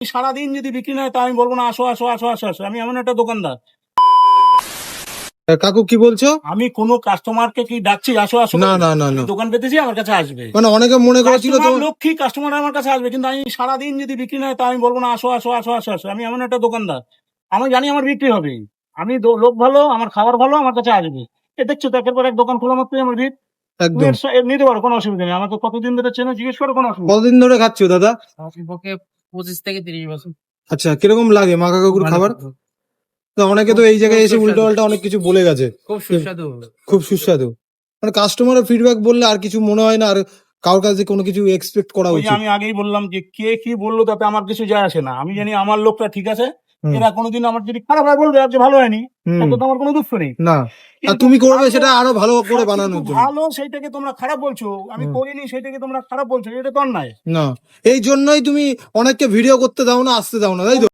সারাদিন যদি বিক্রি না হয় তা আমি বলবো না আসো আসো আসো আসো আসো। আমি এমন একটা দোকানদার, কাকু কি বলছো? আমি কোনো কাস্টমারকে কি ডাকছি আসো আসো না করে? না না আমি না, দোকান পেতেছি, আমার কাছে আসবে। মানে অনেকে মনে করেছিল তো। কাস্টমার লক্ষ্মী, কাস্টমার আমার কাছে আসবে, কিন্তু আমি সারাদিন যদি বিক্রি না হয় তা আমি বলবো না আসো আসো আসো আসো আসো। আমি এমন একটা দোকানদার, আমি জানি আমার বিক্রি হবে। আমি লোক ভালো, আমার খাবার ভালো, আমার কাছে আসবে। এ দেখছো তো, একের পর এক দোকান খোলা মাত্রই আমার ভিড়। তুমি একদম। এর নিতে পারো, কোনো অসুবিধা নেই। আমাকে কতদিন ধরে চেনো জিজ্ঞেস করো, কোনো অসুবিধা নেই। কতদিন ধরে খাচ্ছো দাদা? পক্ষে 25 থেকে 30 বছর। আচ্ছা, কিরকম লাগে মা কাকুর ভালো, খাবার? তো অনেকে তো এই জায়গায় এসে উল্টো পাল্টা অনেক কিছু বলে গেছে। খুব সুস্বাদু। খুব সুস্বাদু। মানে কাস্টমারের ফিডব্যাক বললে আর কিছু মনে হয় না, আর কারোর কাছে কোনো কিছু এক্সপেক্ট করা ওই যে উচিত। আমি আগেই বললাম যে কে কি বললো তাতে আমার কিছু যায় আসে না। আমি জানি আমার লোকটা ঠিক আছে। হুম। এরা কোনোদিন আমার যদি খারাপ হয় বলবে, আর যে ভালো হয়নি, হুম। তাতে তো আমার কোনো দুঃখ নেই। না, আর কিন্তু তুমি করবে ভালো- সেটা আরো ভালো করে কিন্তু বানানোর জন্য। ভালো সেইটাকে তোমরা খারাপ বলছো, আমি হুম। করিনি সেইটাকে তোমরা খারাপ বলছো, এটা তো অন্যায়। না, এই জন্যই তুমি অনেককে ভিডিও করতে দাও না, আসতে দাও না, তাই তো?